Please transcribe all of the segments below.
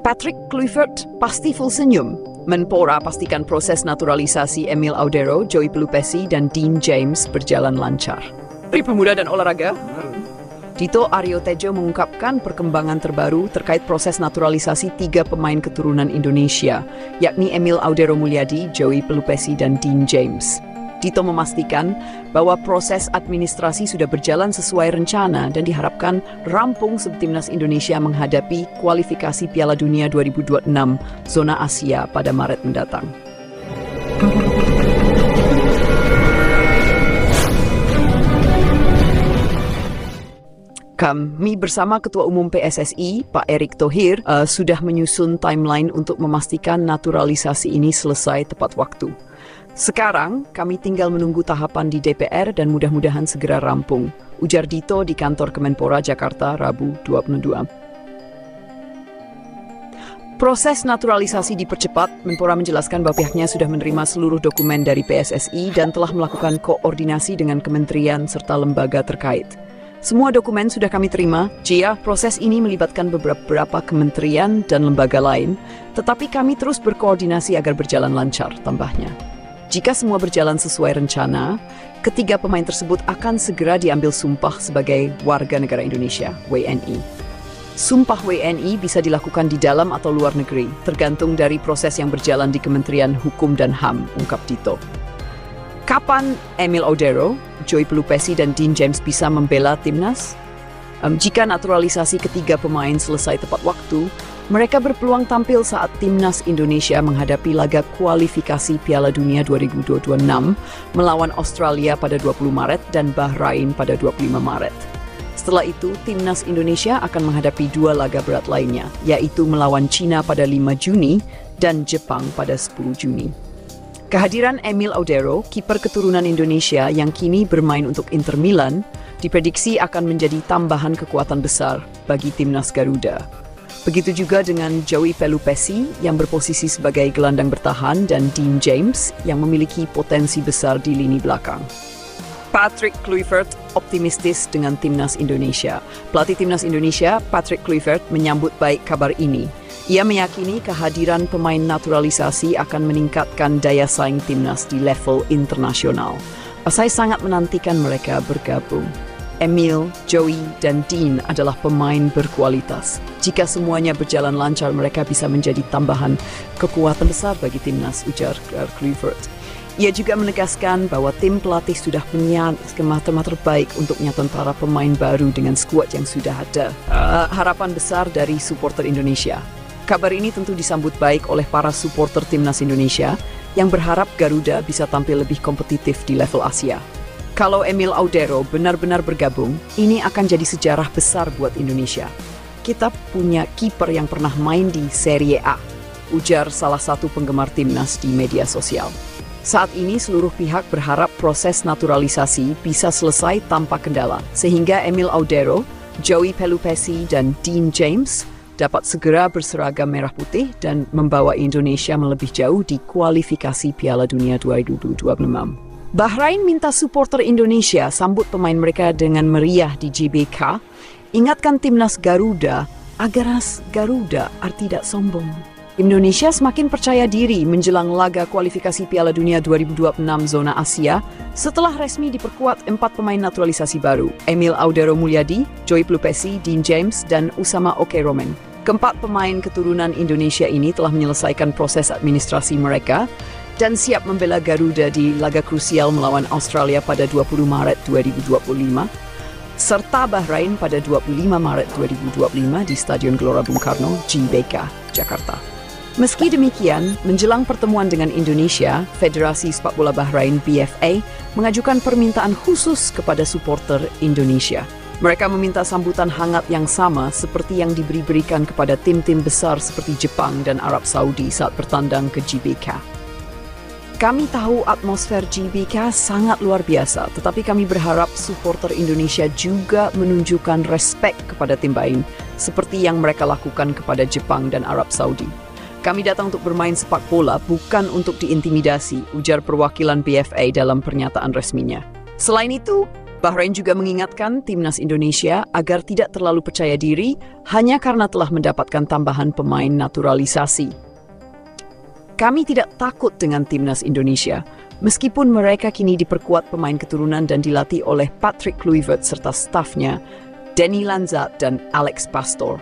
Patrick Kluivert pasti full senyum. Menpora pastikan proses naturalisasi Emil Audero, Joey Pelupesi, dan Dean James berjalan lancar. Menteri Pemuda dan Olahraga, Dito Aryo Tejo mengungkapkan perkembangan terbaru terkait proses naturalisasi 3 pemain keturunan Indonesia, yakni Emil Audero Mulyadi, Joey Pelupesi, dan Dean James. Dito memastikan bahwa proses administrasi sudah berjalan sesuai rencana dan diharapkan rampung sebelum timnas Indonesia menghadapi kualifikasi Piala Dunia 2026 zona Asia pada Maret mendatang. Kami bersama Ketua Umum PSSI, Pak Erick Thohir, sudah menyusun timeline untuk memastikan naturalisasi ini selesai tepat waktu. Sekarang, kami tinggal menunggu tahapan di DPR dan mudah-mudahan segera rampung, ujar Dito di kantor Kemenpora Jakarta, Rabu 22. Proses naturalisasi dipercepat. Menpora menjelaskan bahwa pihaknya sudah menerima seluruh dokumen dari PSSI dan telah melakukan koordinasi dengan kementerian serta lembaga terkait. Semua dokumen sudah kami terima. Jia, proses ini melibatkan beberapa kementerian dan lembaga lain, tetapi kami terus berkoordinasi agar berjalan lancar, tambahnya. Jika semua berjalan sesuai rencana, ketiga pemain tersebut akan segera diambil sumpah sebagai warga negara Indonesia, WNI. Sumpah WNI bisa dilakukan di dalam atau luar negeri, tergantung dari proses yang berjalan di Kementerian Hukum dan HAM, ungkap Dito. Kapan Emil Audero, Joey Pelupesi, dan Dean James bisa membela timnas? Jika naturalisasi ketiga pemain selesai tepat waktu, mereka berpeluang tampil saat timnas Indonesia menghadapi laga kualifikasi Piala Dunia 2026 melawan Australia pada 20 Maret dan Bahrain pada 25 Maret. Setelah itu, timnas Indonesia akan menghadapi 2 laga berat lainnya, yaitu melawan China pada 5 Juni dan Jepang pada 10 Juni. Kehadiran Emil Audero, kiper keturunan Indonesia yang kini bermain untuk Inter Milan, diprediksi akan menjadi tambahan kekuatan besar bagi timnas Garuda. Begitu juga dengan Joey Pelupesi yang berposisi sebagai gelandang bertahan dan Dean James yang memiliki potensi besar di lini belakang. Patrick Kluivert optimistis dengan timnas Indonesia. Pelatih timnas Indonesia, Patrick Kluivert, menyambut baik kabar ini. Ia meyakini kehadiran pemain naturalisasi akan meningkatkan daya saing timnas di level internasional. Saya sangat menantikan mereka bergabung. Emil, Joey, dan Dean adalah pemain berkualitas. Jika semuanya berjalan lancar, mereka bisa menjadi tambahan kekuatan besar bagi timnas, ujar Kluivert. Ia juga menegaskan bahwa tim pelatih sudah punya skema terbaik untuk menyatukan para pemain baru dengan skuad yang sudah ada. Harapan besar dari supporter Indonesia. Kabar ini tentu disambut baik oleh para supporter timnas Indonesia yang berharap Garuda bisa tampil lebih kompetitif di level Asia. Kalau Emil Audero benar-benar bergabung, ini akan jadi sejarah besar buat Indonesia. Kita punya kiper yang pernah main di Serie A, ujar salah satu penggemar timnas di media sosial. Saat ini seluruh pihak berharap proses naturalisasi bisa selesai tanpa kendala, sehingga Emil Audero, Joey Pelupesi, dan Dean James dapat segera berseragam merah putih dan membawa Indonesia melebih jauh di kualifikasi Piala Dunia 2026. Bahrain minta supporter Indonesia sambut pemain mereka dengan meriah di GBK. Ingatkan timnas Garuda agar Garuda tidak sombong. Indonesia semakin percaya diri menjelang laga kualifikasi Piala Dunia 2026 zona Asia setelah resmi diperkuat 4 pemain naturalisasi baru, Emil Audero Mulyadi, Joey Pelupesi, Dean James, dan Usama Okeromen. Keempat pemain keturunan Indonesia ini telah menyelesaikan proses administrasi mereka dan siap membela Garuda di laga krusial melawan Australia pada 20 Maret 2025, serta Bahrain pada 25 Maret 2025 di Stadion Gelora Bung Karno, GBK, Jakarta. Meski demikian, menjelang pertemuan dengan Indonesia, Federasi Sepak Bola Bahrain BFA mengajukan permintaan khusus kepada supporter Indonesia. Mereka meminta sambutan hangat yang sama seperti yang diberikan kepada tim-tim besar seperti Jepang dan Arab Saudi saat bertandang ke GBK. Kami tahu atmosfer GBK sangat luar biasa, tetapi kami berharap supporter Indonesia juga menunjukkan respek kepada tim lain, seperti yang mereka lakukan kepada Jepang dan Arab Saudi. Kami datang untuk bermain sepak bola, bukan untuk diintimidasi, ujar perwakilan BFA dalam pernyataan resminya. Selain itu, Bahrain juga mengingatkan timnas Indonesia agar tidak terlalu percaya diri hanya karena telah mendapatkan tambahan pemain naturalisasi. Kami tidak takut dengan timnas Indonesia, meskipun mereka kini diperkuat pemain keturunan dan dilatih oleh Patrick Kluivert serta stafnya, Dany Lanzat dan Alex Pastoor.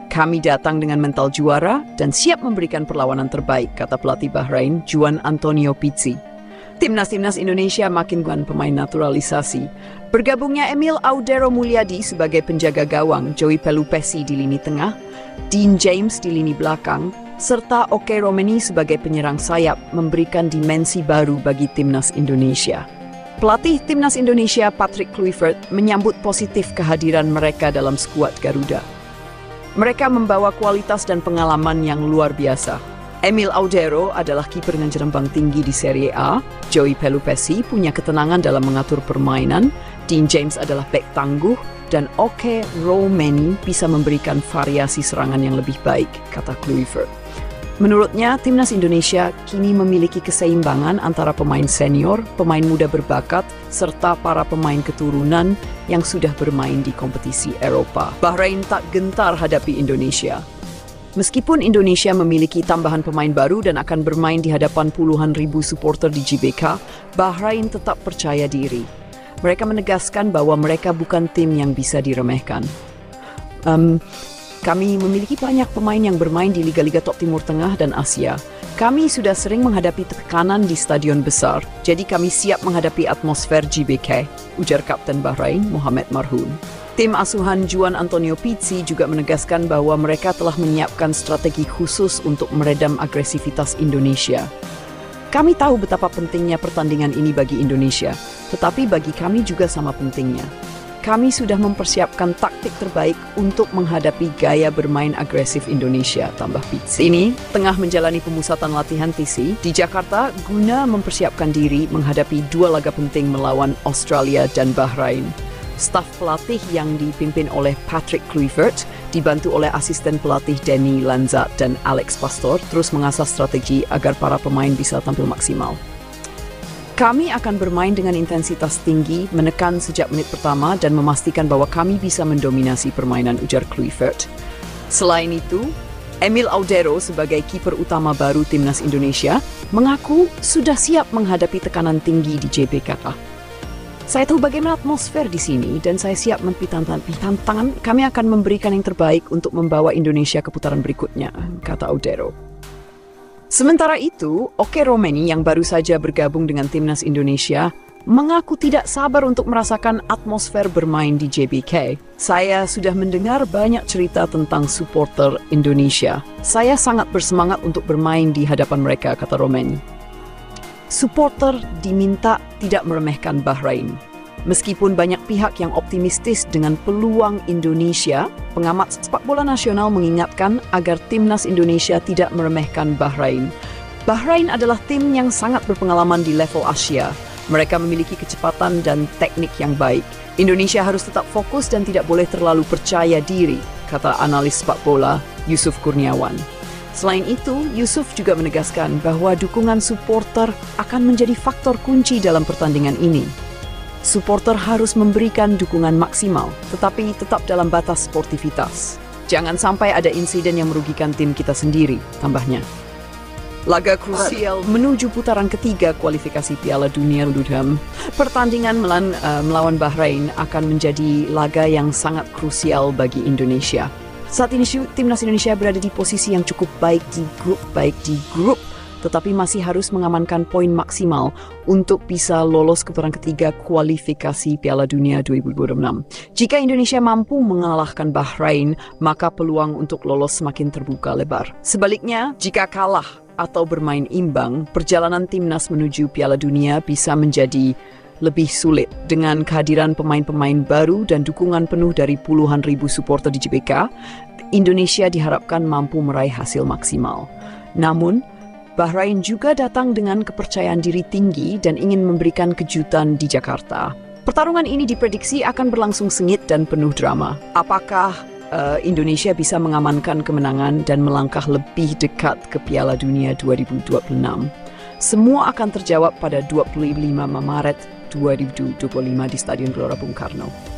Kami datang dengan mental juara dan siap memberikan perlawanan terbaik, kata pelatih Bahrain, Juan Antonio Pizzi. Timnas Indonesia makin dengan pemain naturalisasi. Bergabungnya Emil Audero Mulyadi sebagai penjaga gawang, Joey Pelupessy di lini tengah, Dean James di lini belakang, serta Oke Romeni sebagai penyerang sayap memberikan dimensi baru bagi timnas Indonesia. Pelatih timnas Indonesia Patrick Kluivert menyambut positif kehadiran mereka dalam skuad Garuda. Mereka membawa kualitas dan pengalaman yang luar biasa. Emil Audero adalah kiper dengan jerembang tinggi di Serie A, Joey Pelupessy punya ketenangan dalam mengatur permainan, Dean James adalah bek tangguh, dan Oke Romeni bisa memberikan variasi serangan yang lebih baik, kata Kluivert. Menurutnya, timnas Indonesia kini memiliki keseimbangan antara pemain senior, pemain muda berbakat, serta para pemain keturunan yang sudah bermain di kompetisi Eropa. Bahrain tak gentar hadapi Indonesia. Meskipun Indonesia memiliki tambahan pemain baru dan akan bermain di hadapan puluhan ribu supporter di GBK, Bahrain tetap percaya diri. Mereka menegaskan bahwa mereka bukan tim yang bisa diremehkan. Kami memiliki banyak pemain yang bermain di liga-liga top Timur Tengah dan Asia. Kami sudah sering menghadapi tekanan di stadion besar, jadi kami siap menghadapi atmosfer GBK, ujar Kapten Bahrain, Mohamed Marhoun. Tim asuhan Juan Antonio Pizzi juga menegaskan bahwa mereka telah menyiapkan strategi khusus untuk meredam agresivitas Indonesia. Kami tahu betapa pentingnya pertandingan ini bagi Indonesia, tetapi bagi kami juga sama pentingnya. Kami sudah mempersiapkan taktik terbaik untuk menghadapi gaya bermain agresif Indonesia, tambah Pizzi. Ini tengah menjalani pemusatan latihan TC di Jakarta guna mempersiapkan diri menghadapi dua laga penting melawan Australia dan Bahrain. Staf pelatih yang dipimpin oleh Patrick Kluivert dibantu oleh asisten pelatih Dany Lanzat dan Alex Pastoor terus mengasah strategi agar para pemain bisa tampil maksimal. Kami akan bermain dengan intensitas tinggi, menekan sejak menit pertama dan memastikan bahwa kami bisa mendominasi permainan, ujar Kluivert. Selain itu, Emil Audero sebagai kiper utama baru timnas Indonesia mengaku sudah siap menghadapi tekanan tinggi di GBK. Saya tahu bagaimana atmosfer di sini dan saya siap menepi tantangan. Kami akan memberikan yang terbaik untuk membawa Indonesia ke putaran berikutnya, kata Audero. Sementara itu, Oke Romeni yang baru saja bergabung dengan timnas Indonesia mengaku tidak sabar untuk merasakan atmosfer bermain di GBK. Saya sudah mendengar banyak cerita tentang supporter Indonesia. Saya sangat bersemangat untuk bermain di hadapan mereka, kata Romeni. Supporter diminta tidak meremehkan Bahrain. Meskipun banyak pihak yang optimistis dengan peluang Indonesia, pengamat sepak bola nasional mengingatkan agar timnas Indonesia tidak meremehkan Bahrain. Bahrain adalah tim yang sangat berpengalaman di level Asia. Mereka memiliki kecepatan dan teknik yang baik. Indonesia harus tetap fokus dan tidak boleh terlalu percaya diri, kata analis sepak bola Yusuf Kurniawan. Selain itu, Yusuf juga menegaskan bahwa dukungan supporter akan menjadi faktor kunci dalam pertandingan ini. Supporter harus memberikan dukungan maksimal, tetapi tetap dalam batas sportivitas. Jangan sampai ada insiden yang merugikan tim kita sendiri, tambahnya. Laga krusial menuju putaran ketiga kualifikasi Piala Dunia Ludham. Pertandingan melawan Bahrain akan menjadi laga yang sangat krusial bagi Indonesia. Saat ini timnas Indonesia berada di posisi yang cukup baik di grup, tetapi masih harus mengamankan poin maksimal untuk bisa lolos ke putaran ketiga kualifikasi Piala Dunia 2026. Jika Indonesia mampu mengalahkan Bahrain, maka peluang untuk lolos semakin terbuka lebar. Sebaliknya, jika kalah atau bermain imbang, perjalanan timnas menuju Piala Dunia bisa menjadi lebih sulit. Dengan kehadiran pemain-pemain baru dan dukungan penuh dari puluhan ribu supporter di GBK, Indonesia diharapkan mampu meraih hasil maksimal. Namun, Bahrain juga datang dengan kepercayaan diri tinggi dan ingin memberikan kejutan di Jakarta. Pertarungan ini diprediksi akan berlangsung sengit dan penuh drama. Apakah Indonesia bisa mengamankan kemenangan dan melangkah lebih dekat ke Piala Dunia 2026? Semua akan terjawab pada 25 Maret 2025 di Stadion Gelora Bung Karno.